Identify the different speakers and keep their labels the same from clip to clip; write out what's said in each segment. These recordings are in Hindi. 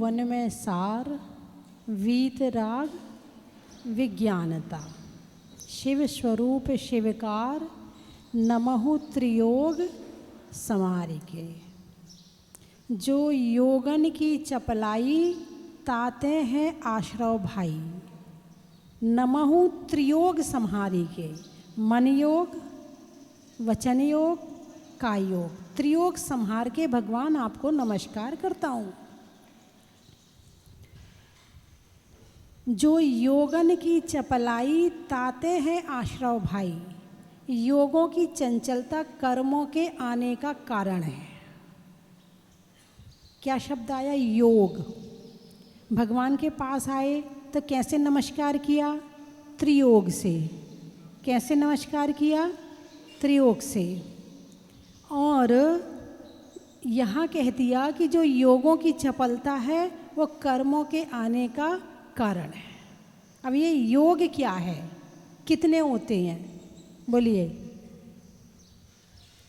Speaker 1: वन में सार, वीतराग विज्ञानता। शिव स्वरूप शिवकार, नमहु त्रियोग समारिके। जो योगन की चपलाई, ताते हैं आश्रव भाई। नमहु त्रियोग संहारी के। मन योग, वचन योग, काय योग, त्रियोग संहार के भगवान आपको नमस्कार करता हूँ। जो योगन की चपलाई, ताते हैं आश्रव भाई। योगों की चंचलता कर्मों के आने का कारण है। क्या शब्द आया? योग। भगवान के पास आए तो कैसे नमस्कार किया? त्रियोग से। कैसे नमस्कार किया? त्रियोग से। और यहाँ कह दिया कि जो योगों की चपलता है वो कर्मों के आने का कारण है। अब ये योग क्या है? कितने होते हैं? बोलिए।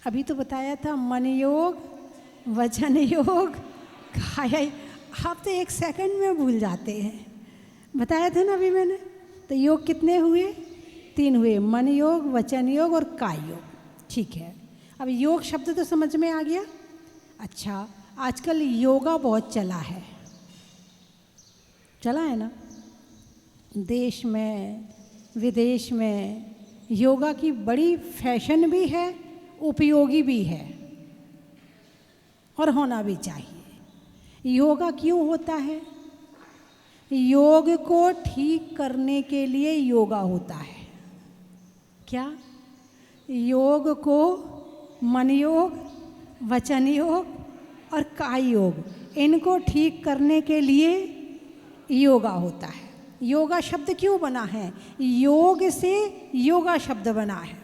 Speaker 1: अभी तो बताया था मन योग, वचन योग, काय। आप तो एक सेकंड में भूल जाते हैं। बताया था ना अभी मैंने। तो योग कितने हुए? 3 हुए। मन योग, वचन योग और काय योग। ठीक है, अब योग शब्द तो समझ में आ गया। अच्छा, आजकल योगा बहुत चला है। चला है ना? देश में विदेश में योगा की बड़ी फैशन भी है, उपयोगी भी है और होना भी चाहिए। योगा क्यों होता है? योग को ठीक करने के लिए योगा होता है। क्या? योग को मन योग, वचन योग और काय योग, इनको ठीक करने के लिए योगा होता है। योगा शब्द क्यों बना है? योग से योगा शब्द बना है।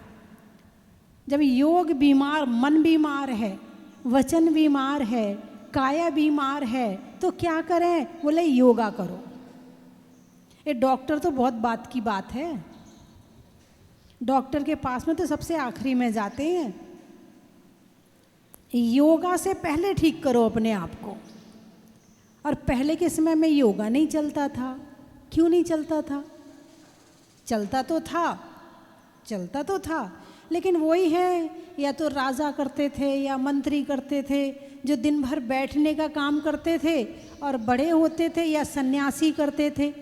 Speaker 1: जब योग बीमार, मन बीमार है, वचन बीमार है, काया बीमार है, तो क्या करें? बोले योगा करो। ये डॉक्टर तो बहुत बात की बात है। डॉक्टर के पास में तो सबसे आखिरी में जाते हैं। योगा से पहले ठीक करो अपने आप को। और पहले के समय में योगा नहीं चलता था। क्यों नहीं चलता था? चलता तो था, लेकिन वही है, या तो राजा करते थे या मंत्री करते थे जो दिन भर बैठने का काम करते थे, और बड़े होते थे या सन्यासी करते थे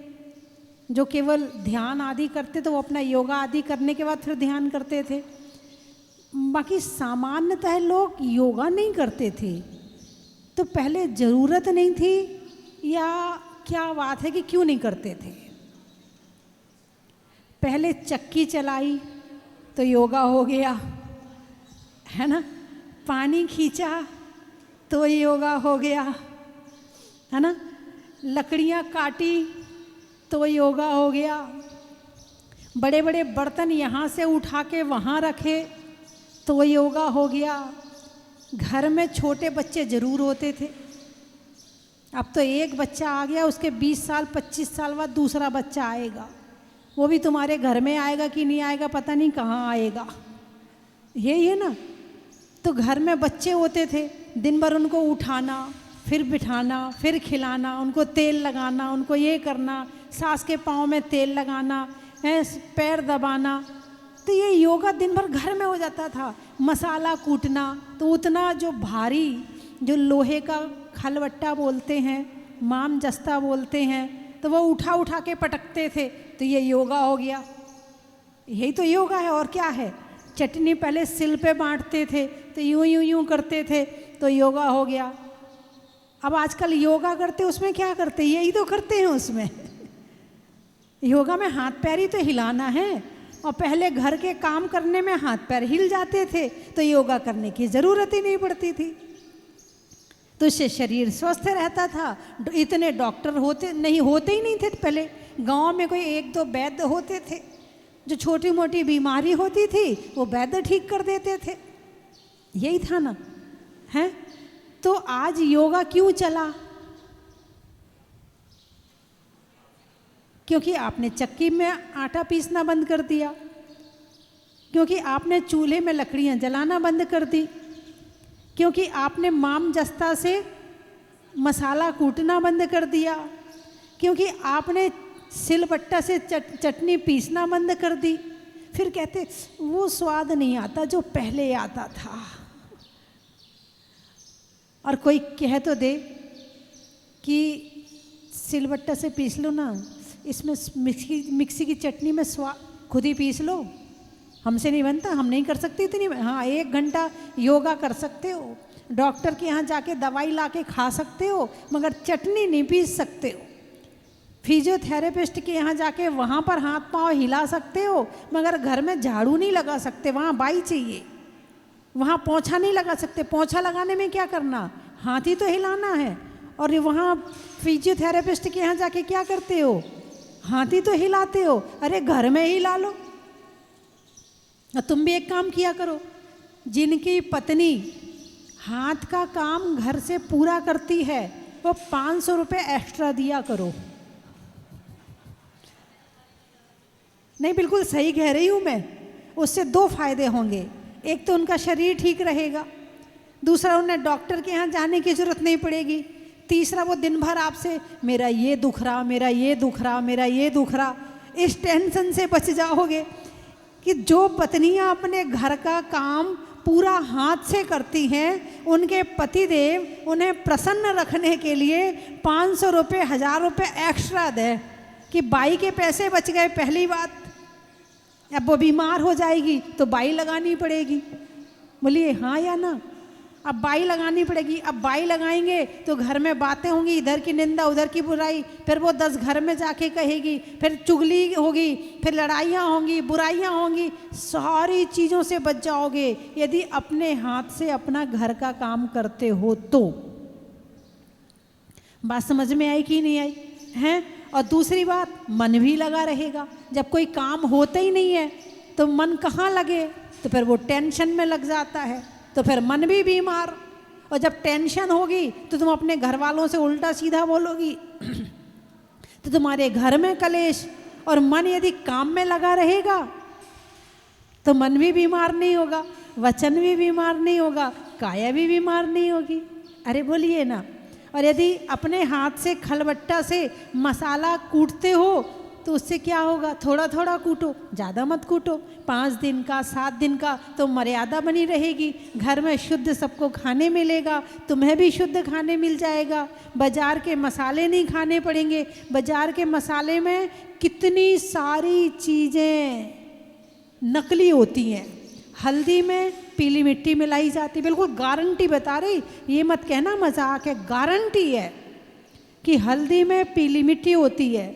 Speaker 1: जो केवल ध्यान आदि करते थे। वो अपना योगा आदि करने के बाद फिर ध्यान करते थे। बाकी सामान्यतः लोग योगा नहीं करते थे। तो पहले ज़रूरत नहीं थी या क्या बात है कि क्यों नहीं करते थे? पहले चक्की चलाई तो योगा हो गया, है ना? पानी खींचा तो योगा हो गया, है ना? लकड़ियाँ काटी तो योगा हो गया। बड़े बड़े बर्तन यहाँ से उठा के वहाँ रखे तो योगा हो गया। घर में छोटे बच्चे ज़रूर होते थे। अब तो एक बच्चा आ गया, उसके 20 साल 25 साल बाद दूसरा बच्चा आएगा। वो भी तुम्हारे घर में आएगा कि नहीं आएगा पता नहीं, कहाँ आएगा। यही है ना? तो घर में बच्चे होते थे, दिन भर उनको उठाना, फिर बिठाना, फिर खिलाना, उनको तेल लगाना, उनको ये करना, सास के पाँव में तेल लगाना, पैर दबाना। तो ये योगा दिन भर घर में हो जाता था। मसाला कूटना, तो उतना जो भारी, जो लोहे का खलवट्टा बोलते हैं, माम जस्ता बोलते हैं, तो वो उठा उठा के पटकते थे। तो ये योगा हो गया। यही तो योगा है, और क्या है? चटनी पहले सिल पे बांटते थे तो यूं यूं यूं करते थे तो योगा हो गया। अब आजकल योगा करते उसमें क्या करते? यही तो करते हैं उसमें। योगा में हाथ पैर ही तो हिलाना है, और पहले घर के काम करने में हाथ पैर हिल जाते थे तो योगा करने की ज़रूरत ही नहीं पड़ती थी। तो इससे शरीर स्वस्थ रहता था। इतने डॉक्टर होते ही नहीं थे पहले। गांव में कोई 1-2 वैद्य होते थे, जो छोटी मोटी बीमारी होती थी वो वैद्य ठीक कर देते थे। यही था ना, है? तो आज योगा क्यों चला? क्योंकि आपने चक्की में आटा पीसना बंद कर दिया, क्योंकि आपने चूल्हे में लकड़ियां जलाना बंद कर दी, क्योंकि आपने माम जस्ता से मसाला कूटना बंद कर दिया, क्योंकि आपने सिलबट्टा से चटनी पीसना बंद कर दी। फिर कहते वो स्वाद नहीं आता जो पहले आता था। और कोई कह तो दे कि सिलबट्टा से पीस लो ना, इसमें मिक्सी की चटनी में स्वाद खुद ही पीस लो, हमसे नहीं बनता, हम नहीं कर सकते इतनी। हाँ, 1 घंटा योगा कर सकते हो, डॉक्टर के यहाँ जाके दवाई ला के खा सकते हो, मगर चटनी नहीं पीस सकते हो। फिजियोथेरेपिस्ट के यहाँ जाके वहाँ पर हाथ पांव हिला सकते हो, मगर घर में झाड़ू नहीं लगा सकते, वहाँ बाई चाहिए। वहाँ पोंछा नहीं लगा सकते, पोंछा लगाने में क्या करना, हाथ ही तो हिलाना है। और वहाँ फिजियोथेरेपिस्ट के यहाँ जाके क्या करते हो, हाथ ही तो हिलाते हो। अरे घर में हिला लो। तुम भी एक काम किया करो, जिनकी पत्नी हाथ का काम घर से पूरा करती है वो 500 रुपये एक्स्ट्रा दिया करो। नहीं, बिल्कुल सही कह रही हूँ मैं। उससे 2 फायदे होंगे, एक तो उनका शरीर ठीक रहेगा, दूसरा उन्हें डॉक्टर के यहाँ जाने की जरूरत नहीं पड़ेगी, तीसरा वो दिन भर आपसे मेरा ये दुख रहा, मेरा ये दुख रहा, मेरा ये दुख रहा, इस टेंशन से बच जाओगे। कि जो पत्नियां अपने घर का काम पूरा हाथ से करती हैं, उनके पतिदेव उन्हें प्रसन्न रखने के लिए 500 रुपये 1000 रुपये एक्स्ट्रा दें कि बाई के पैसे बच गए। पहली बात, अब वो बीमार हो जाएगी तो बाई लगानी पड़ेगी। बोलिए हाँ या ना। अब बाई लगानी पड़ेगी, अब बाई लगाएंगे तो घर में बातें होंगी, इधर की निंदा उधर की बुराई, फिर वो 10 घर में जाके कहेगी, फिर चुगली होगी, फिर लड़ाइयाँ होंगी, बुराइयाँ होंगी, सारी चीज़ों से बच जाओगे यदि अपने हाथ से अपना घर का काम करते हो तो। बात समझ में आई कि नहीं आई हैं? और दूसरी बात, मन भी लगा रहेगा। जब कोई काम होता ही नहीं है तो मन कहाँ लगे, तो फिर वो टेंशन में लग जाता है, तो फिर मन भी बीमार। और जब टेंशन होगी तो तुम अपने घर वालों से उल्टा सीधा बोलोगी तो तुम्हारे घर में कलेश। और मन यदि काम में लगा रहेगा तो मन भी बीमार नहीं होगा, वचन भी बीमार नहीं होगा, काया भी बीमार नहीं होगी। अरे बोलिए ना। और यदि अपने हाथ से खलबट्टा से मसाला कूटते हो तो उससे क्या होगा, थोड़ा थोड़ा कूटो, ज़्यादा मत कूटो। 5 दिन का 7 दिन का तो मर्यादा बनी रहेगी। घर में शुद्ध सबको खाने मिलेगा, तुम्हें भी शुद्ध खाने मिल जाएगा। बाज़ार के मसाले नहीं खाने पड़ेंगे। बाज़ार के मसाले में कितनी सारी चीज़ें नकली होती हैं। हल्दी में पीली मिट्टी मिलाई जाती, बिल्कुल गारंटी बता रही, ये मत कहना मजाक है, गारंटी है कि हल्दी में पीली मिट्टी होती है।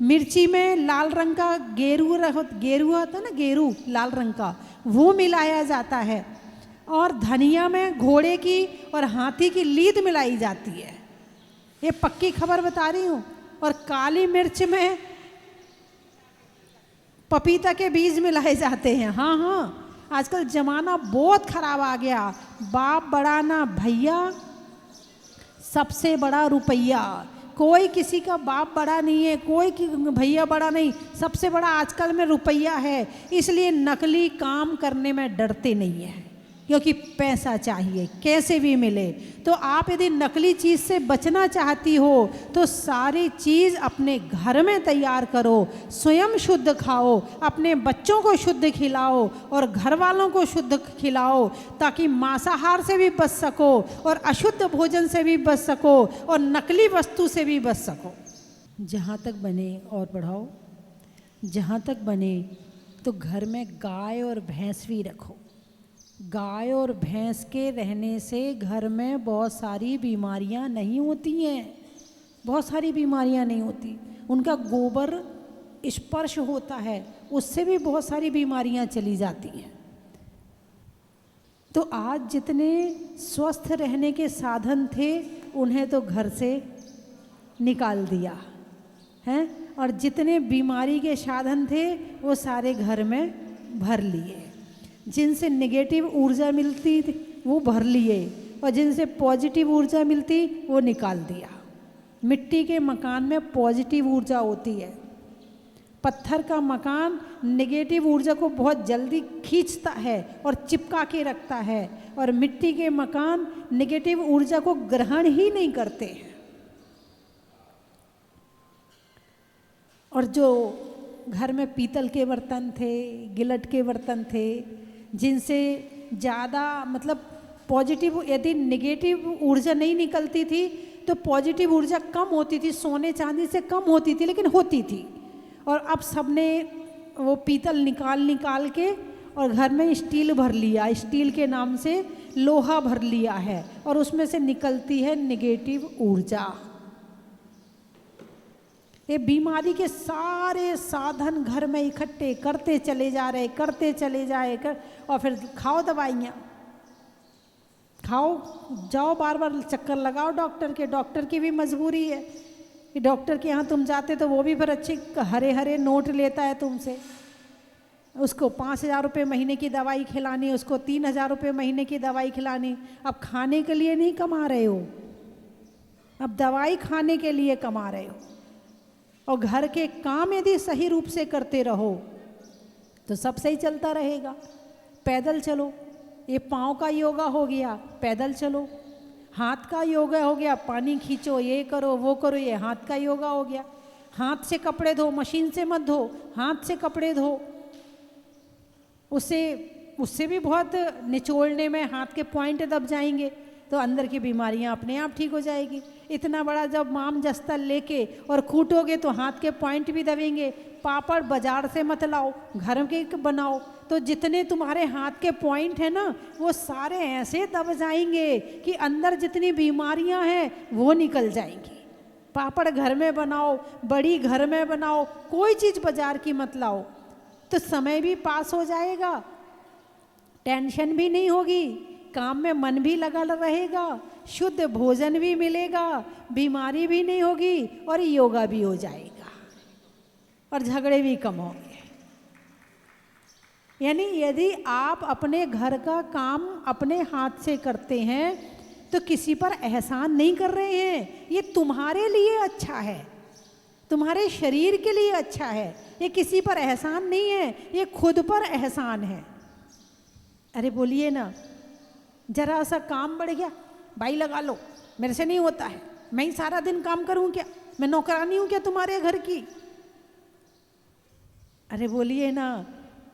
Speaker 1: मिर्ची में लाल रंग का गेरुआ होता है ना, गेरू लाल रंग का, वो मिलाया जाता है। और धनिया में घोड़े की और हाथी की लीद मिलाई जाती है, ये पक्की खबर बता रही हूँ। और काली मिर्च में पपीता के बीज मिलाए जाते हैं। हाँ हाँ, आजकल ज़माना बहुत ख़राब आ गया। बाप बड़ा ना भैया, सबसे बड़ा रुपया। कोई किसी का बाप बड़ा नहीं है, कोई भैया बड़ा नहीं, सबसे बड़ा आजकल में रुपया है। इसलिए नकली काम करने में डरते नहीं है, क्योंकि पैसा चाहिए कैसे भी मिले। तो आप यदि नकली चीज़ से बचना चाहती हो तो सारी चीज़ अपने घर में तैयार करो, स्वयं शुद्ध खाओ, अपने बच्चों को शुद्ध खिलाओ और घर वालों को शुद्ध खिलाओ, ताकि मांसाहार से भी बच सको और अशुद्ध भोजन से भी बच सको और नकली वस्तु से भी बच सको। जहाँ तक बने और बढ़ाओ, जहाँ तक बने तो घर में गाय और भैंस भी रखो। गाय और भैंस के रहने से घर में बहुत सारी बीमारियां नहीं होती हैं, बहुत सारी बीमारियां नहीं होती। उनका गोबर स्पर्श होता है, उससे भी बहुत सारी बीमारियां चली जाती हैं। तो आज जितने स्वस्थ रहने के साधन थे उन्हें तो घर से निकाल दिया है, और जितने बीमारी के साधन थे वो सारे घर में भर लिए। जिनसे नेगेटिव ऊर्जा मिलती थी वो भर लिए, और जिनसे पॉजिटिव ऊर्जा मिलती वो निकाल दिया। मिट्टी के मकान में पॉजिटिव ऊर्जा होती है, पत्थर का मकान नेगेटिव ऊर्जा को बहुत जल्दी खींचता है और चिपका के रखता है, और मिट्टी के मकान नेगेटिव ऊर्जा को ग्रहण ही नहीं करते हैं। और जो घर में पीतल के बर्तन थे, गिलट के बर्तन थे, जिनसे ज़्यादा मतलब पॉजिटिव, यदि नेगेटिव ऊर्जा नहीं निकलती थी तो पॉजिटिव ऊर्जा कम होती थी, सोने चांदी से कम होती थी लेकिन होती थी। और अब सबने वो पीतल निकाल के और घर में स्टील भर लिया, स्टील के नाम से लोहा भर लिया है, और उसमें से निकलती है नेगेटिव ऊर्जा। ये बीमारी के सारे साधन घर में इकट्ठे करते चले जा रहे, करते चले जाए और फिर खाओ दवाइयाँ, खाओ, जाओ बार बार चक्कर लगाओ डॉक्टर के। डॉक्टर की भी मजबूरी है कि डॉक्टर के यहाँ तुम जाते तो वो भी फिर अच्छे हरे हरे नोट लेता है तुमसे। उसको 5,000 रुपये महीने की दवाई खिलानी, उसको 3,000 रुपये महीने की दवाई खिलानी। अब खाने के लिए नहीं कमा रहे हो, अब दवाई खाने के लिए कमा रहे हो। और घर के काम यदि सही रूप से करते रहो तो सब सही चलता रहेगा। पैदल चलो, ये पाँव का योगा हो गया, पैदल चलो। हाथ का योगा हो गया, पानी खींचो, ये करो वो करो, ये हाथ का योगा हो गया। हाथ से कपड़े धो, मशीन से मत धो, हाथ से कपड़े धो। उससे भी बहुत निचोड़ने में हाथ के पॉइंट दब जाएंगे तो अंदर की बीमारियां अपने आप ठीक हो जाएगी। इतना बड़ा जब माम जस्ता लेके और कूटोगे तो हाथ के पॉइंट भी दबेंगे। पापड़ बाजार से मत लाओ, घर के बनाओ, तो जितने तुम्हारे हाथ के पॉइंट है ना वो सारे ऐसे दब जाएंगे कि अंदर जितनी बीमारियां हैं वो निकल जाएंगी। पापड़ घर में बनाओ, बड़ी घर में बनाओ, कोई चीज़ बाजार की मत लाओ, तो समय भी पास हो जाएगा, टेंशन भी नहीं होगी, काम में मन भी लगा रहेगा, शुद्ध भोजन भी मिलेगा, बीमारी भी नहीं होगी और योगा भी हो जाएगा और झगड़े भी कम होंगे। यानी यदि आप अपने घर का काम अपने हाथ से करते हैं तो किसी पर एहसान नहीं कर रहे हैं, ये तुम्हारे लिए अच्छा है, तुम्हारे शरीर के लिए अच्छा है, ये किसी पर एहसान नहीं है, ये खुद पर एहसान है। अरे बोलिए ना, जरा सा काम बढ़ गया, भाई लगा लो, मेरे से नहीं होता है, मैं ही सारा दिन काम करूं क्या, मैं नौकरानी हूं क्या तुम्हारे घर की? अरे बोलिए ना,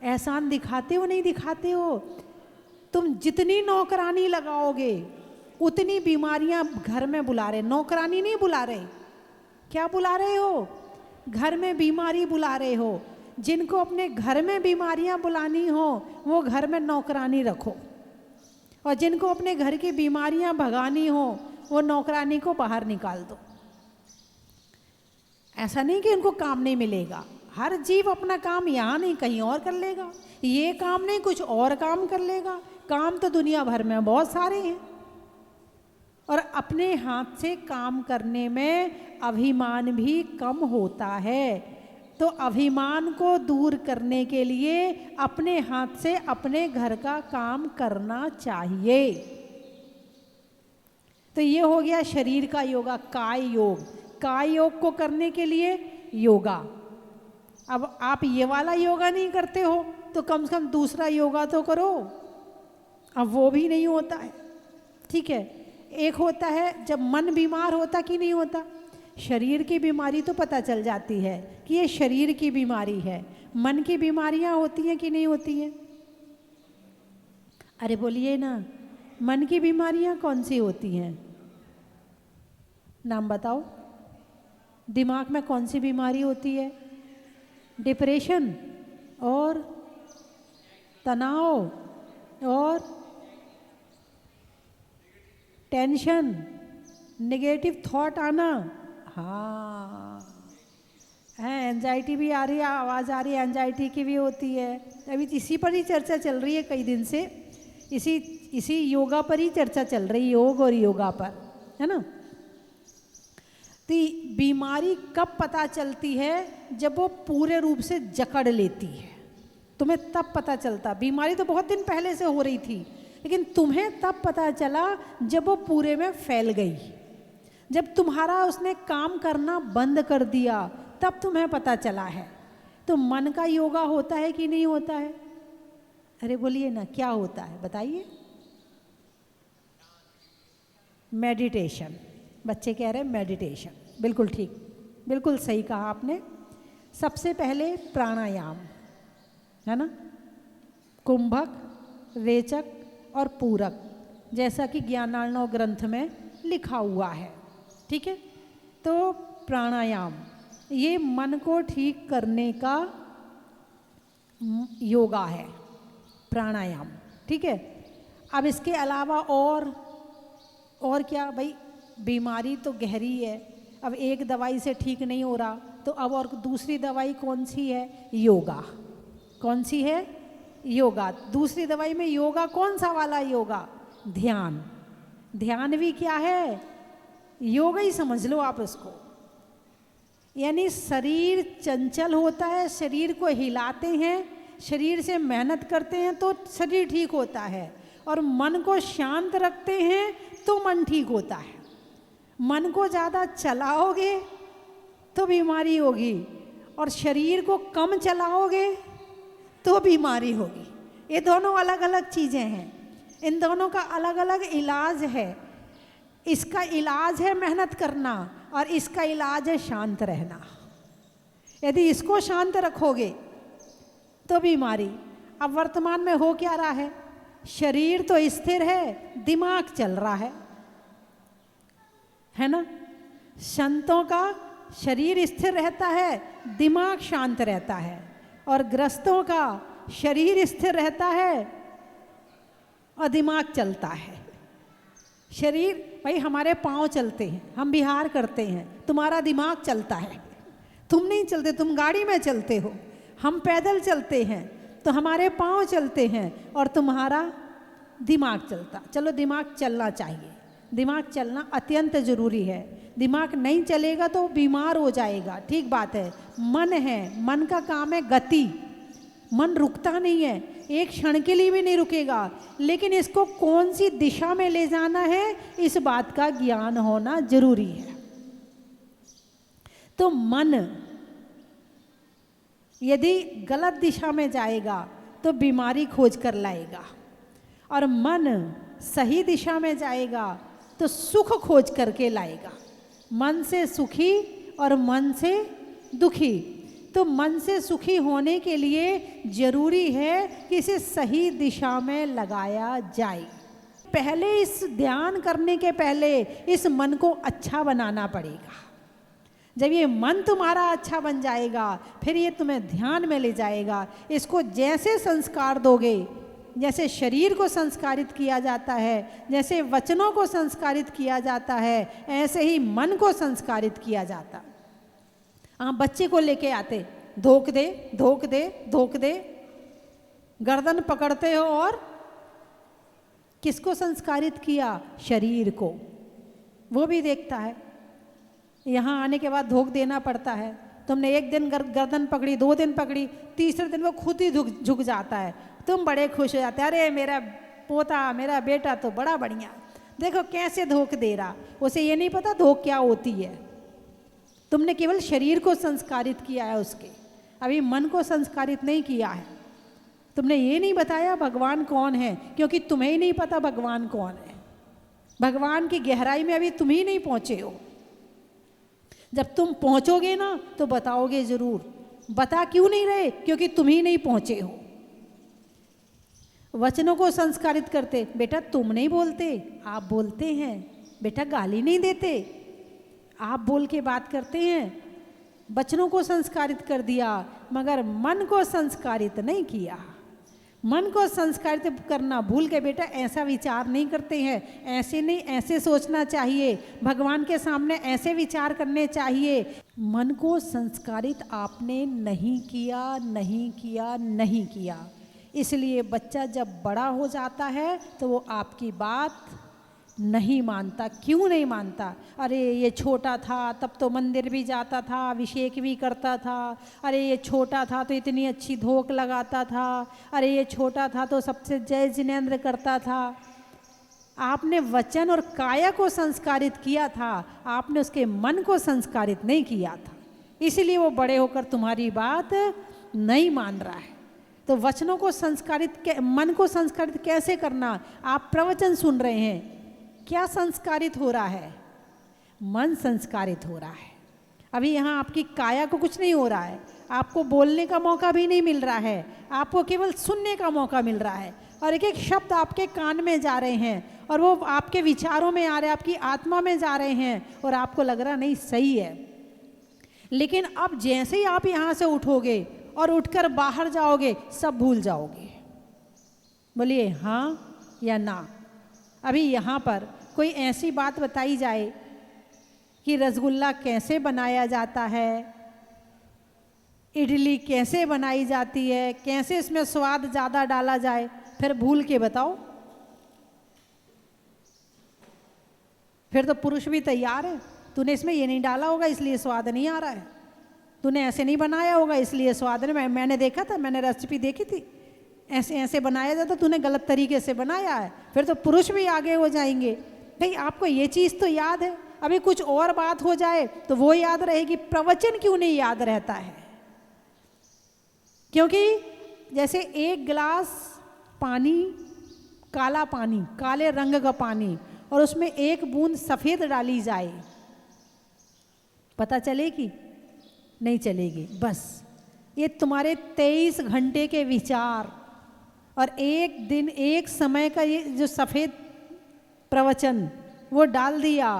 Speaker 1: एहसान दिखाते हो नहीं दिखाते हो? तुम जितनी नौकरानी लगाओगे उतनी बीमारियां घर में बुला रहे। नौकरानी नहीं बुला रहे, क्या बुला रहे हो? घर में बीमारी बुला रहे हो। जिनको अपने घर में बीमारियां बुलानी हो वो घर में नौकरानी रखो, और जिनको अपने घर की बीमारियां भगानी हो वो नौकरानी को बाहर निकाल दो। ऐसा नहीं कि उनको काम नहीं मिलेगा, हर जीव अपना काम यहाँ नहीं कहीं और कर लेगा, ये काम नहीं कुछ और काम कर लेगा। काम तो दुनिया भर में बहुत सारे हैं, और अपने हाथ से काम करने में अभिमान भी कम होता है। तो अभिमान को दूर करने के लिए अपने हाथ से अपने घर का काम करना चाहिए। तो ये हो गया शरीर का योगा, काय योग। काय योग को करने के लिए योगा। अब आप ये वाला योगा नहीं करते हो तो कम से कम दूसरा योगा तो करो। अब वो भी नहीं होता है, ठीक है। एक होता है जब मन बीमार होता कि नहीं होता, शरीर की बीमारी तो पता चल जाती है कि ये शरीर की बीमारी है। मन की बीमारियां होती हैं कि नहीं होती हैं? अरे बोलिए ना, मन की बीमारियां कौन सी होती हैं? नाम बताओ। दिमाग में कौन सी बीमारी होती है? डिप्रेशन और तनाव और टेंशन, नेगेटिव थॉट आना। हाँ, एंजाइटी भी आ रही है, आवाज़ आ रही है, एंजाइटी की भी होती है। अभी इसी पर ही चर्चा चल रही है कई दिन से, इसी योगा पर ही चर्चा चल रही है, योग और योगा पर, है ना। तो बीमारी कब पता चलती है? जब वो पूरे रूप से जकड़ लेती है, तुम्हें तब पता चलता। बीमारी तो बहुत दिन पहले से हो रही थी, लेकिन तुम्हें तब पता चला जब वो पूरे में फैल गई, जब तुम्हारा उसने काम करना बंद कर दिया, तब तुम्हें पता चला है तो मन का योगा होता है कि नहीं होता है? अरे बोलिए ना, क्या होता है बताइए? मेडिटेशन। बच्चे कह रहे हैं मेडिटेशन, बिल्कुल ठीक, बिल्कुल सही कहा आपने। सबसे पहले प्राणायाम, है ना, कुंभक, रेचक और पूरक, जैसा कि ज्ञानार्णव ग्रंथ में लिखा हुआ है, ठीक है। तो प्राणायाम ये मन को ठीक करने का योगा है, प्राणायाम, ठीक है। अब इसके अलावा और क्या भाई, बीमारी तो गहरी है, अब एक दवाई से ठीक नहीं हो रहा, तो अब और दूसरी दवाई कौन सी है? योगा। कौन सी है? योगा। दूसरी दवाई में योगा कौन सा वाला योगा? ध्यान। ध्यान भी क्या है? योगा ही समझ लो आप इसको। यानी शरीर चंचल होता है, शरीर को हिलाते हैं, शरीर से मेहनत करते हैं तो शरीर ठीक होता है, और मन को शांत रखते हैं तो मन ठीक होता है। मन को ज़्यादा चलाओगे तो बीमारी होगी, और शरीर को कम चलाओगे तो बीमारी होगी। ये दोनों अलग अलग चीज़ें हैं, इन दोनों का अलग अलग इलाज है। इसका इलाज है मेहनत करना, और इसका इलाज है शांत रहना। यदि इसको शांत रखोगे तो बीमारी। अब वर्तमान में हो क्या रहा है? शरीर तो स्थिर है, दिमाग चल रहा है ना। संतों का शरीर स्थिर रहता है, दिमाग शांत रहता है, और ग्रस्तों का शरीर स्थिर रहता है और दिमाग चलता है। शरीर भाई, हमारे पाँव चलते हैं, हम विहार करते हैं, तुम्हारा दिमाग चलता है। तुम नहीं चलते, तुम गाड़ी में चलते हो, हम पैदल चलते हैं तो हमारे पाँव चलते हैं और तुम्हारा दिमाग चलता। चलो, दिमाग चलना चाहिए, दिमाग चलना अत्यंत जरूरी है। दिमाग नहीं चलेगा तो बीमार हो जाएगा, ठीक बात है। मन है, मन का काम है गति, मन रुकता नहीं है, एक क्षण के लिए भी नहीं रुकेगा, लेकिन इसको कौन सी दिशा में ले जाना है इस बात का ज्ञान होना जरूरी है। तो मन यदि गलत दिशा में जाएगा तो बीमारी खोज कर लाएगा, और मन सही दिशा में जाएगा तो सुख खोज करके लाएगा। मन से सुखी और मन से दुखी। तो मन से सुखी होने के लिए जरूरी है कि इसे सही दिशा में लगाया जाए। पहले इस ध्यान करने के पहले इस मन को अच्छा बनाना पड़ेगा। जब ये मन तुम्हारा अच्छा बन जाएगा, फिर ये तुम्हें ध्यान में ले जाएगा। इसको जैसे संस्कार दोगे, जैसे शरीर को संस्कारित किया जाता है, जैसे वचनों को संस्कारित किया जाता है, ऐसे ही मन को संस्कारित किया जाता। आप बच्चे को लेके आते, धोक दे धोक दे धोक दे, गर्दन पकड़ते हो, और किसको संस्कारित किया? शरीर को। वो भी देखता है। यहाँ आने के बाद धोख देना पड़ता है। तुमने एक दिन गर्दन पकड़ी, 2 दिन पकड़ी, तीसरे दिन वो खुद ही झुक जाता है। तुम बड़े खुश हो जाते, अरे मेरा पोता, मेरा बेटा तो बड़ा बढ़िया, देखो कैसे धोख दे रहा। उसे ये नहीं पता धोख क्या होती है। तुमने केवल शरीर को संस्कारित किया है उसके, अभी मन को संस्कारित नहीं किया है। तुमने ये नहीं बताया भगवान कौन है, क्योंकि तुम्हें ही नहीं पता भगवान कौन है। भगवान की गहराई में अभी तुम ही नहीं पहुंचे हो। जब तुम पहुंचोगे ना तो बताओगे जरूर। बता क्यों नहीं रहे? क्योंकि तुम ही नहीं पहुंचे हो। वचनों को संस्कारित करते, बेटा तुम नहीं बोलते, आप बोलते हैं। बेटा गाली नहीं देते, आप बोल के बात करते हैं। वचनों को संस्कारित कर दिया, मगर मन को संस्कारित नहीं किया। मन को संस्कारित करना भूल के बेटा ऐसा विचार नहीं करते हैं, ऐसे नहीं, ऐसे सोचना चाहिए, भगवान के सामने ऐसे विचार करने चाहिए। मन को संस्कारित आपने नहीं किया, नहीं किया, नहीं किया। इसलिए बच्चा जब बड़ा हो जाता है तो वो आपकी बात नहीं मानता। क्यों नहीं मानता? अरे ये छोटा था तब तो मंदिर भी जाता था, अभिषेक भी करता था। अरे ये छोटा था तो इतनी अच्छी धोक लगाता था। अरे ये छोटा था तो सबसे जय जिनेंद्र करता था। आपने वचन और काया को संस्कारित किया था, आपने उसके मन को संस्कारित नहीं किया था। इसलिए वो बड़े होकर तुम्हारी बात नहीं मान रहा है। तो वचनों को संस्कारित, मन को संस्कारित कैसे करना? आप प्रवचन सुन रहे हैं, क्या संस्कारित हो रहा है? मन संस्कारित हो रहा है। अभी यहाँ आपकी काया को कुछ नहीं हो रहा है, आपको बोलने का मौका भी नहीं मिल रहा है, आपको केवल सुनने का मौका मिल रहा है, और एक एक शब्द आपके कान में जा रहे हैं और वो आपके विचारों में आ रहे हैं, आपकी आत्मा में जा रहे हैं, और आपको लग रहा नहीं सही है। लेकिन अब जैसे ही आप यहाँ से उठोगे और उठकर बाहर जाओगे, सब भूल जाओगे। बोलिए हाँ या ना। अभी यहाँ पर कोई ऐसी बात बताई जाए कि रसगुल्ला कैसे बनाया जाता है, इडली कैसे बनाई जाती है, कैसे इसमें स्वाद ज़्यादा डाला जाए, फिर भूल के बताओ। फिर तो पुरुष भी तैयार है, तूने इसमें ये नहीं डाला होगा इसलिए स्वाद नहीं आ रहा है, तूने ऐसे नहीं बनाया होगा इसलिए स्वाद नहीं। मैंने देखा था, मैंने रेसिपी देखी थी, ऐसे ऐसे बनाया जाता, तूने गलत तरीके से बनाया है। फिर तो पुरुष भी आगे हो जाएंगे, भाई आपको ये चीज़ तो याद है, अभी कुछ और बात हो जाए तो वो याद रहेगी, प्रवचन क्यों नहीं याद रहता है? क्योंकि जैसे एक गिलास पानी, काला पानी, काले रंग का पानी, और उसमें एक बूंद सफ़ेद डाली जाए, पता चलेगी? नहीं चलेगी। बस ये तुम्हारे 23 घंटे के विचार और एक दिन एक समय का ये जो सफ़ेद प्रवचन वो डाल दिया,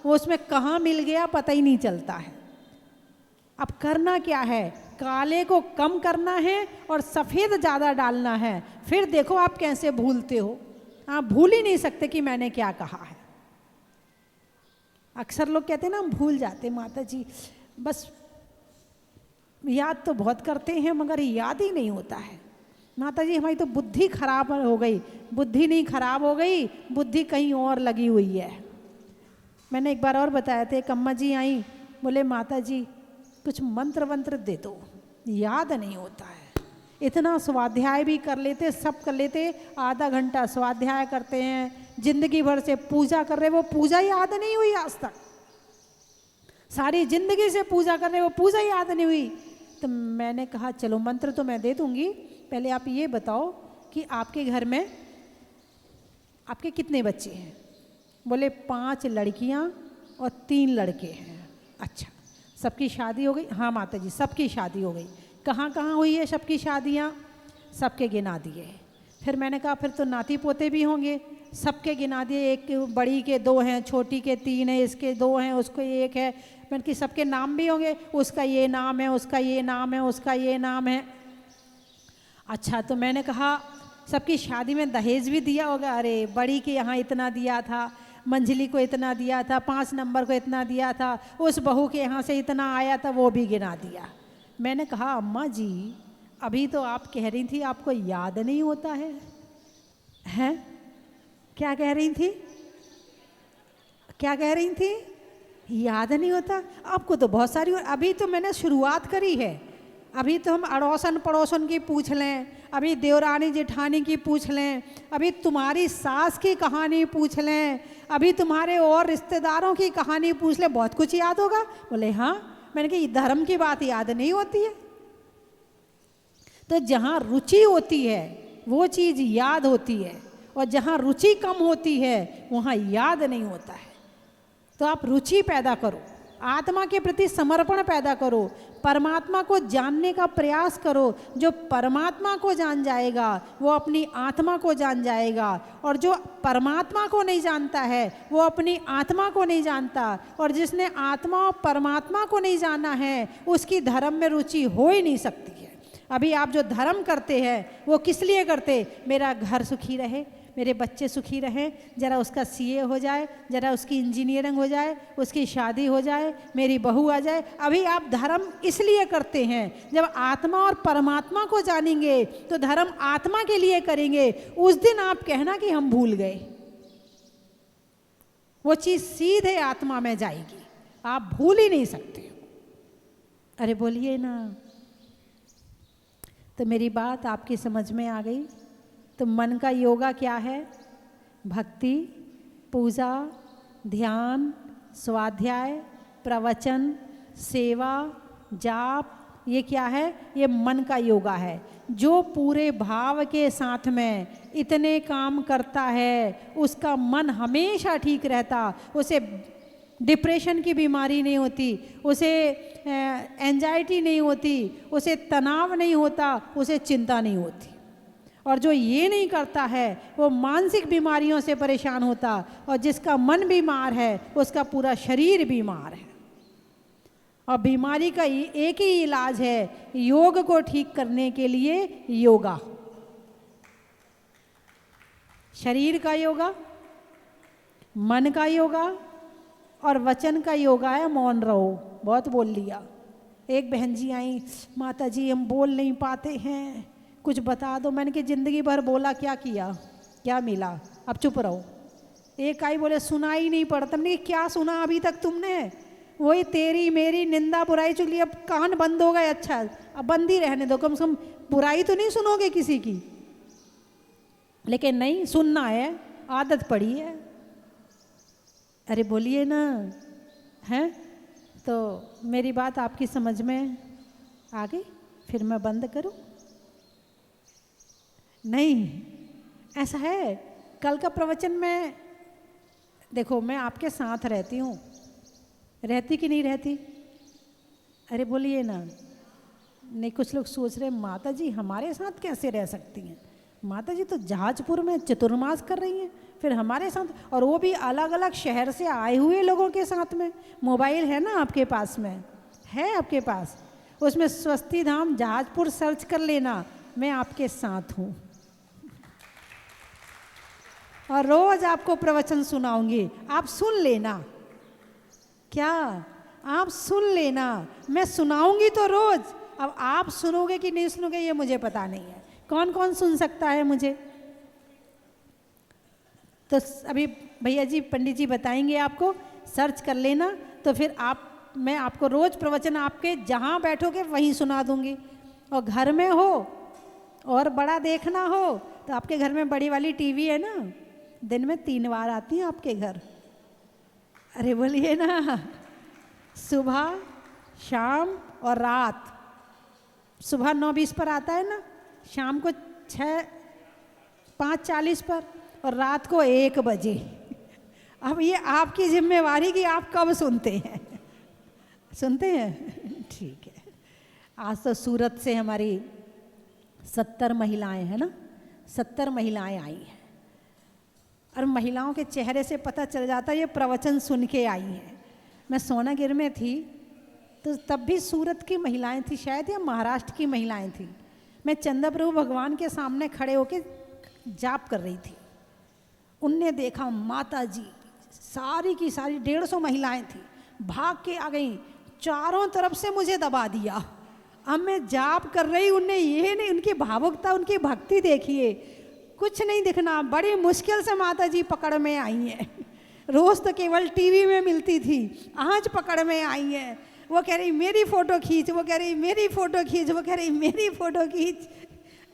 Speaker 1: वो उसमें कहाँ मिल गया पता ही नहीं चलता है। अब करना क्या है? काले को कम करना है और सफ़ेद ज़्यादा डालना है। फिर देखो आप कैसे भूलते हो। आप भूल ही नहीं सकते कि मैंने क्या कहा है। अक्सर लोग कहते हैं ना हम भूल जाते माता जी, बस याद तो बहुत करते हैं मगर याद ही नहीं होता है। माता जी हमारी तो बुद्धि खराब हो गई। बुद्धि नहीं खराब हो गई, बुद्धि कहीं और लगी हुई है। मैंने एक बार और बताया था, एक अम्मा जी आई, बोले माता जी कुछ मंत्र वंत्र दे दो, याद नहीं होता है। इतना स्वाध्याय भी कर लेते, सब कर लेते, आधा घंटा स्वाध्याय करते हैं, जिंदगी भर से पूजा कर रहे, वो पूजा याद नहीं हुई आज तक। सारी जिंदगी से पूजा कर रहे, वो पूजा याद नहीं हुई। तो मैंने कहा चलो मंत्र तो मैं दे दूंगी, पहले आप ये बताओ कि आपके घर में आपके कितने बच्चे हैं? बोले 5 लड़कियां और 3 लड़के हैं। अच्छा, सबकी शादी हो गई? हाँ माता जी सबकी शादी हो गई। कहाँ कहाँ हुई है सबकी शादियाँ? सबके गिना दिए। फिर मैंने कहा फिर तो नाती पोते भी होंगे? सबके गिना दिए। एक बड़ी के 2 हैं, छोटी के 3 हैं, इसके 2 हैं, उसको 1 है। मैंने कि सबके नाम भी होंगे? उसका ये नाम है, उसका ये नाम है, उसका ये नाम है। अच्छा, तो मैंने कहा सबकी शादी में दहेज भी दिया होगा? अरे बड़ी के यहाँ इतना दिया था, मंझली को इतना दिया था, 5 नंबर को इतना दिया था, उस बहू के यहाँ से इतना आया था, वो भी गिना दिया। मैंने कहा अम्मा जी अभी तो आप कह रही थी आपको याद नहीं होता है, हैं? क्या कह रही थी? क्या कह रही थी? याद नहीं होता? आपको तो बहुत सारी, अभी तो मैंने शुरुआत करी है। अभी तो हम अड़ोसन पड़ोसन की पूछ लें, अभी देवरानी जेठानी की पूछ लें, अभी तुम्हारी सास की कहानी पूछ लें, अभी तुम्हारे और रिश्तेदारों की कहानी पूछ लें, बहुत कुछ याद होगा। बोले हाँ। मैंने कहा धर्म की बात याद नहीं होती है? तो जहाँ रुचि होती है वो चीज़ याद होती है, और जहाँ रुचि कम होती है वहाँ याद नहीं होता है। तो आप रुचि पैदा करो, आत्मा के प्रति समर्पण पैदा करो, परमात्मा को जानने का प्रयास करो। जो परमात्मा को जान जाएगा वो अपनी आत्मा को जान जाएगा, और जो परमात्मा को नहीं जानता है वो अपनी आत्मा को नहीं जानता। और जिसने आत्मा और परमात्मा को नहीं जाना है उसकी धर्म में रुचि हो ही नहीं सकती है। अभी आप जो धर्म करते हैं वो किस लिए करते? मेरा घर सुखी रहे, मेरे बच्चे सुखी रहें, ज़रा उसका सीए हो जाए, ज़रा उसकी इंजीनियरिंग हो जाए, उसकी शादी हो जाए, मेरी बहू आ जाए। अभी आप धर्म इसलिए करते हैं। जब आत्मा और परमात्मा को जानेंगे तो धर्म आत्मा के लिए करेंगे। उस दिन आप कहना कि हम भूल गए, वो चीज़ सीधे आत्मा में जाएगी, आप भूल ही नहीं सकते। अरे बोलिए ना। तो मेरी बात आपकी समझ में आ गई? तो मन का योगा क्या है? भक्ति, पूजा, ध्यान, स्वाध्याय, प्रवचन, सेवा, जाप, ये क्या है? ये मन का योगा है। जो पूरे भाव के साथ में इतने काम करता है उसका मन हमेशा ठीक रहता, उसे डिप्रेशन की बीमारी नहीं होती, उसे एंजाइटी नहीं होती, उसे तनाव नहीं होता, उसे चिंता नहीं होती। और जो ये नहीं करता है वो मानसिक बीमारियों से परेशान होता, और जिसका मन बीमार है उसका पूरा शरीर बीमार है। और बीमारी का एक ही इलाज है, योग को ठीक करने के लिए योगा। शरीर का योगा, मन का योगा और वचन का योगा है मौन रहो। बहुत बोल लिया। एक बहन जी आई, माता जी हम बोल नहीं पाते हैं, कुछ बता दो। मैंने कि ज़िंदगी भर बोला क्या किया, क्या मिला, अब चुप रहो। एक आई बोले सुना ही नहीं पड़ता। मैंने क्या सुना अभी तक तुमने? वही तेरी मेरी निंदा बुराई चुगली। अब कान बंद हो गए, अच्छा अब बंद ही रहने दो, कम से कम बुराई तो नहीं सुनोगे किसी की। लेकिन नहीं सुनना है, आदत पड़ी है। अरे बोलिए ना, हैं? तो मेरी बात आपकी समझ में आ गई? फिर मैं बंद करूं? नहीं, ऐसा है। कल का प्रवचन में देखो, मैं आपके साथ रहती हूँ, रहती कि नहीं रहती? अरे बोलिए ना। नहीं, कुछ लोग सोच रहे माता जी हमारे साथ कैसे रह सकती हैं? माता जी तो जहाजपुर में चतुर्मास कर रही हैं, फिर हमारे साथ, और वो भी अलग अलग शहर से आए हुए लोगों के साथ में। मोबाइल है ना आपके पास में? है आपके पास? उसमें स्वस्ति धाम जहाजपुर सर्च कर लेना, मैं आपके साथ हूँ और रोज आपको प्रवचन सुनाऊंगी, आप सुन लेना। क्या आप सुन लेना? मैं सुनाऊंगी तो रोज। अब आप सुनोगे कि नहीं सुनोगे ये मुझे पता नहीं है। कौन कौन सुन सकता है मुझे? तो अभी भैया जी पंडित जी बताएंगे आपको, सर्च कर लेना। तो फिर मैं आपको रोज प्रवचन आपके जहाँ बैठोगे वहीं सुना दूंगी। और घर में हो और बड़ा देखना हो तो आपके घर में बड़ी वाली टीवी है ना, दिन में 3 बार आती है आपके घर। अरे बोलिए ना, सुबह, शाम और रात। सुबह 9:20 पर आता है ना, शाम को 5:40 पर और रात को 1 बजे। अब ये आपकी जिम्मेवारी कि आप कब सुनते हैं। सुनते हैं? ठीक है। आज तो सूरत से हमारी 70 महिलाएं हैं ना, 70 महिलाएं आई हैं। और महिलाओं के चेहरे से पता चल जाता है ये प्रवचन सुन के आई हैं। मैं सोनागिर में थी तो तब भी सूरत की महिलाएं थी शायद, या महाराष्ट्र की महिलाएं थी। मैं चंदा प्रभु भगवान के सामने खड़े होके जाप कर रही थी। उनने देखा माता जी सारी की सारी 150 महिलाएं थी, भाग के आ गई, चारों तरफ से मुझे दबा दिया। अब मैं जाप कर रही, उनने ये नहीं, उनकी भावुकता, उनकी भक्ति देखिए, कुछ नहीं दिखना। बड़ी मुश्किल से माता जी पकड़ में आई हैं। रोज तो केवल टीवी में मिलती थी, आज पकड़ में आई हैं। वो कह रही मेरी फोटो खींच, वो कह रही मेरी फोटो खींच, वो कह रही मेरी फोटो खींच।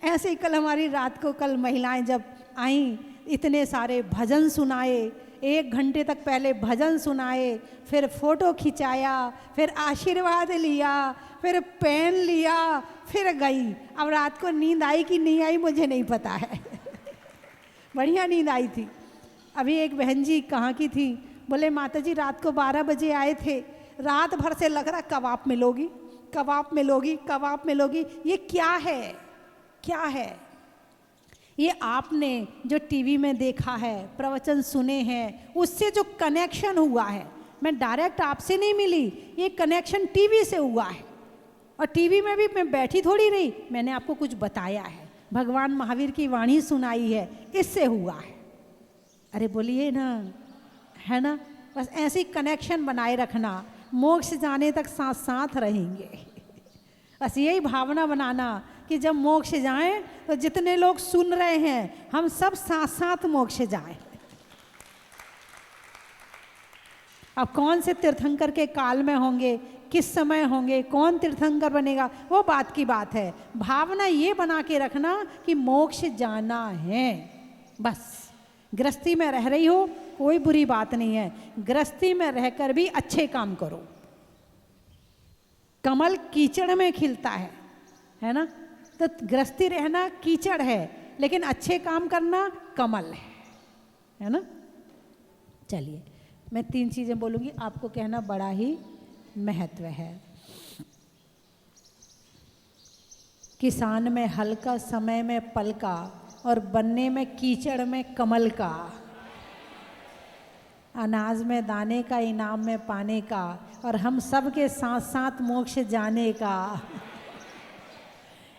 Speaker 1: ऐसे ही कल हमारी रात को, कल महिलाएं जब आईं, इतने सारे भजन सुनाए, 1 घंटे तक पहले भजन सुनाए, फिर फोटो खिंचाया, फिर आशीर्वाद लिया, फिर पेन लिया, फिर गई। अब रात को नींद आई कि नहीं आई मुझे नहीं पता है। बढ़िया नींद आई थी। अभी एक बहन जी कहाँ की थी, बोले माता जी रात को 12 बजे आए थे, रात भर से लग रहा कबाब मिलोगी, कबाब मिलोगी, कबाब मिलोगी। ये क्या है, क्या है? ये आपने जो टीवी में देखा है, प्रवचन सुने हैं, उससे जो कनेक्शन हुआ है। मैं डायरेक्ट आपसे नहीं मिली, ये कनेक्शन टीवी से हुआ है। और टीवी में भी मैं बैठी थोड़ी रही, मैंने आपको कुछ बताया है, भगवान महावीर की वाणी सुनाई है, इससे हुआ है। अरे बोलिए ना, है ना? बस ऐसी कनेक्शन बनाए रखना, मोक्ष जाने तक साथ साथ रहेंगे। बस यही भावना बनाना कि जब मोक्ष जाएं तो जितने लोग सुन रहे हैं हम सब साथ साथ मोक्ष जाएं। अब कौन से तीर्थंकर के काल में होंगे, किस समय होंगे, कौन तीर्थंकर बनेगा, वो बात की बात है। भावना ये बना के रखना कि मोक्ष जाना है। बस गृहस्थी में रह रही हो कोई बुरी बात नहीं है, गृहस्थी में रहकर भी अच्छे काम करो। कमल कीचड़ में खिलता है ना। तो गृहस्थी रहना कीचड़ है, लेकिन अच्छे काम करना कमल है ना। चलिए मैं 3 चीज़ें बोलूँगी, आपको कहना बड़ा ही महत्व है। किसान में हल का, समय में पल का, और बनने में कीचड़ में कमल का। अनाज में दाने का, इनाम में पाने का, और हम सब के साथ साथ मोक्ष जाने का।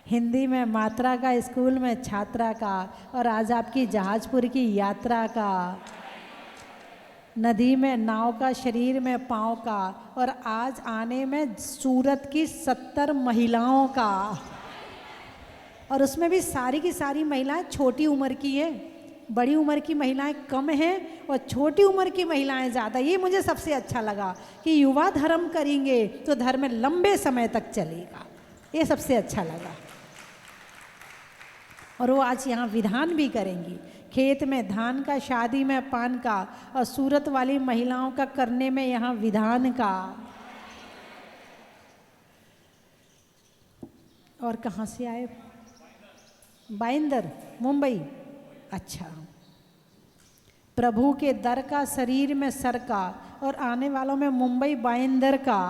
Speaker 1: हिंदी में मात्रा का, स्कूल में छात्रा का, और आज आपकी जहाजपुर की यात्रा का। नदी में नाव का, शरीर में पाँव का, और आज आने में सूरत की 70 महिलाओं का। और उसमें भी सारी की सारी महिलाएं छोटी उम्र की है, बड़ी उम्र की महिलाएं कम हैं और छोटी उम्र की महिलाएं ज़्यादा। ये मुझे सबसे अच्छा लगा कि युवा धर्म करेंगे तो धर्म लंबे समय तक चलेगा, ये सबसे अच्छा लगा। और वो आज यहाँ विधान भी करेंगी, खेत में धान का, शादी में पान का, और सूरत वाली महिलाओं का करने में यहाँ विधान का। और कहाँ से आए? बाइंदर, मुंबई। अच्छा। प्रभु के दर का, शरीर में सर का, और आने वालों में मुंबई बाइंदर का।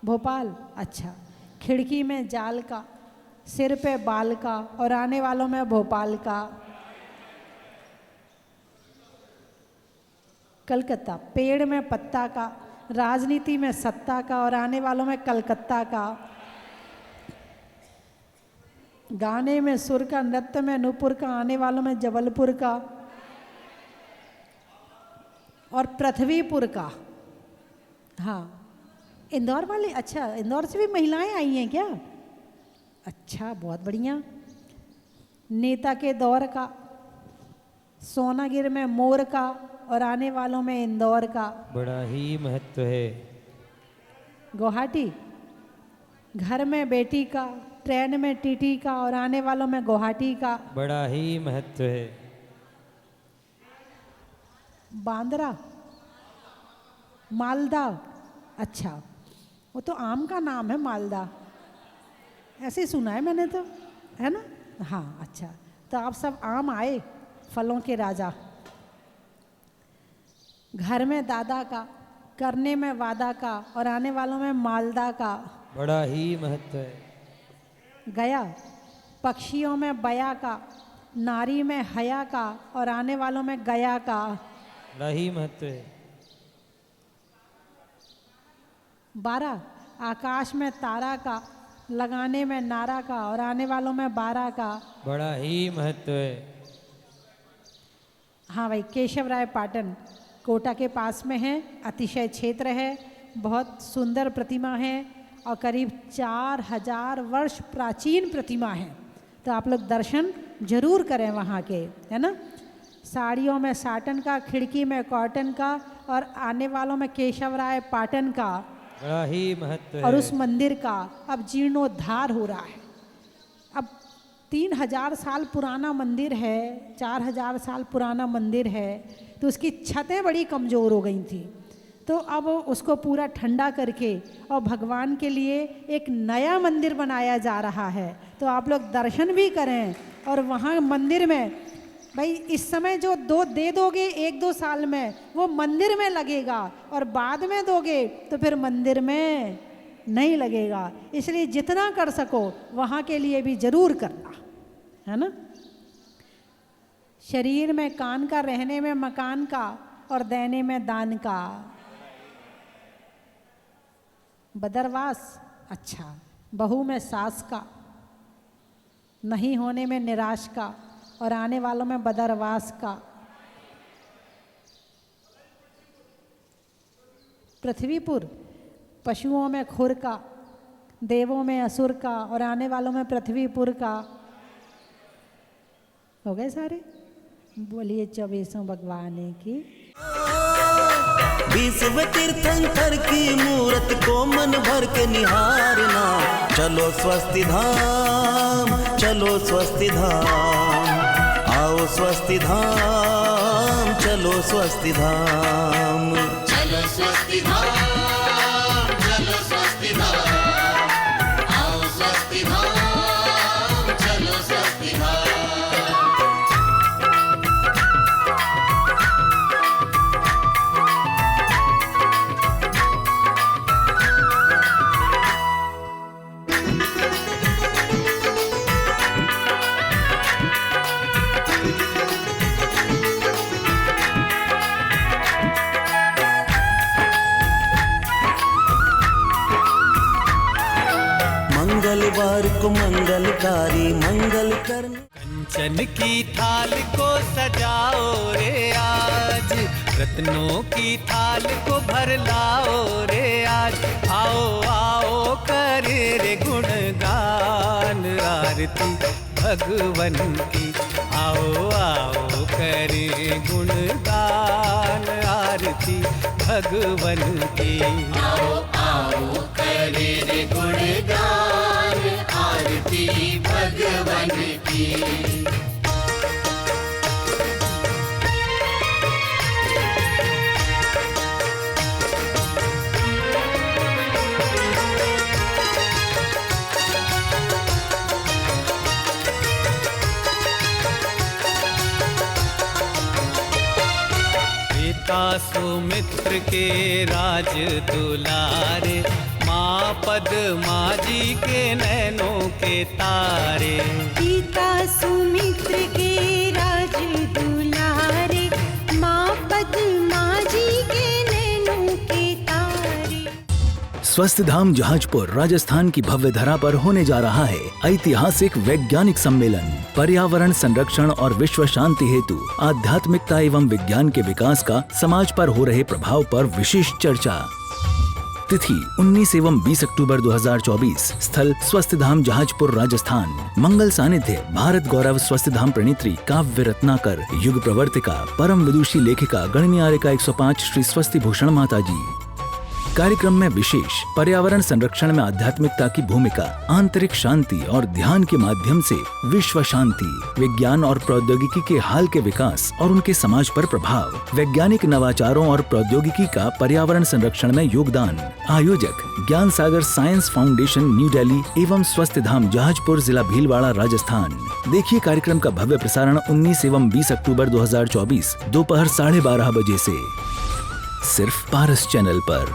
Speaker 1: भोपाल। अच्छा। खिड़की में जाल का, सिर पे बाल का, और आने वालों में भोपाल का। कलकत्ता। पेड़ में पत्ता का, राजनीति में सत्ता का, और आने वालों में कलकत्ता का। गाने में सुर का, नृत्य में नूपुर का, आने वालों में जबलपुर का। और पृथ्वीपुर का। हाँ, इंदौर वाले। अच्छा, इंदौर से भी महिलाएं आई हैं क्या? अच्छा, बहुत बढ़िया। नेता के दौर का, सोनागिर में मोर का, और आने वालों में इंदौर का।
Speaker 2: बड़ा ही महत्व है।
Speaker 1: गुवाहाटी। घर में बेटी का, ट्रेन में टीटी का, और आने वालों में गुवाहाटी का।
Speaker 2: बड़ा ही महत्व है।
Speaker 1: बांद्रा। मालदा। अच्छा, वो तो आम का नाम है मालदा, ऐसे ही सुना है मैंने तो, है ना। हाँ, अच्छा। तो आप सब आम आए, फलों के राजा। घर में दादा का, करने में वादा का, और आने वालों में मालदा का।
Speaker 2: बड़ा ही महत्व है।
Speaker 1: गया। पक्षियों में बया का, नारी में हया का, और आने वालों में गया का।
Speaker 2: बड़ा ही महत्व है।
Speaker 1: 12। आकाश में तारा का, लगाने में नारा का, और आने वालों में 12 का।
Speaker 2: बड़ा ही महत्व है।
Speaker 1: हाँ भाई, केशव राय पाटन कोटा के पास में है, अतिशय क्षेत्र है, बहुत सुंदर प्रतिमा है, और करीब 4000 वर्ष प्राचीन प्रतिमा है। तो आप लोग दर्शन जरूर करें वहाँ के, है ना। साड़ियों में साटन का, खिड़की में कॉटन का, और आने वालों में केशव राय पाटन का।
Speaker 2: बड़ा ही महत्व है।
Speaker 1: और उस मंदिर का अब जीर्णोद्धार हो रहा है। अब 3000 साल पुराना मंदिर है, 4000 साल पुराना मंदिर है, तो उसकी छतें बड़ी कमज़ोर हो गई थी। तो अब उसको पूरा ठंडा करके और भगवान के लिए एक नया मंदिर बनाया जा रहा है। तो आप लोग दर्शन भी करें, और वहाँ मंदिर में भाई इस समय जो दे दोगे 1-2 साल में, वो मंदिर में लगेगा, और बाद में दोगे तो फिर मंदिर में नहीं लगेगा। इसलिए जितना कर सको वहाँ के लिए भी जरूर करना, है ना। शरीर में कान का, रहने में मकान का, और देने में दान का। बदरवास। अच्छा। बहू में सास का, नहीं होने में निराश का, और आने वालों में बदरवास का। पृथ्वीपुर। पशुओं में खुर का, देवों में असुर का, और आने वालों में पृथ्वीपुर का। हो गए सारे? बोलिए 24 भगवान की।
Speaker 3: विश्व तीर्थंकर की मूरत को मन भर के निहारना। चलो स्वस्ति धाम, चलो स्वस्ति धाम, आओ स्वस्ति धाम, चलो स्वस्ति धाम।
Speaker 4: चलो स्वस्ति धाम, चलो स्वस्ति धाम, आओ स्वस्ति धाम, चलो स्वस्ति धाम।
Speaker 3: मंगलवार को मंगलकारी मंगल करने
Speaker 5: कंचन की थाल को सजाओ रे आज, रत्नों की थाल को भर लाओ रे आज। आओ आओ करे रे गुणगान आरती भगवन की, आओ आओ करे गुणगान आरती भगवन की।
Speaker 4: आओ आओ करे रे गुणगान आरती भगवन की।
Speaker 5: पिता सुमित्र के राज दुलारे, माँ पद्मा जी के नैनों के तारे।
Speaker 6: पिता सुमित्र के राज दुलारे, माँ पद्मा जी के नैनों के तारे।
Speaker 7: स्वस्थ धाम जहाजपुर राजस्थान की भव्य धरा पर होने जा रहा है ऐतिहासिक वैज्ञानिक सम्मेलन। पर्यावरण संरक्षण और विश्व शांति हेतु आध्यात्मिकता एवं विज्ञान के विकास का समाज पर हो रहे प्रभाव पर विशेष चर्चा। तिथि 19 एवं 20 अक्टूबर 2024। स्थल स्वस्थ धाम जहाजपुर राजस्थान। मंगल सानिध्य भारत गौरव स्वस्थ धाम प्रणेत्री काव्य रत्नाकर, युग प्रवर्तिका परम विदुषी लेखिका गणनीयारिका 105 श्री स्वस्ति भूषण माता जी। कार्यक्रम में विशेष पर्यावरण संरक्षण में आध्यात्मिकता की भूमिका, आंतरिक शांति और ध्यान के माध्यम से विश्व शांति, विज्ञान और प्रौद्योगिकी के हाल के विकास और उनके समाज पर प्रभाव, वैज्ञानिक नवाचारों और प्रौद्योगिकी का पर्यावरण संरक्षण में योगदान। आयोजक ज्ञान सागर साइंस फाउंडेशन न्यू दिल्ली एवं स्वस्थ धाम जहाजपुर जिला भीलवाड़ा राजस्थान। देखिए कार्यक्रम का भव्य प्रसारण 19 एवं 20 अक्टूबर 2024 दोपहर 12:30 बजे से सिर्फ पारस चैनल पर।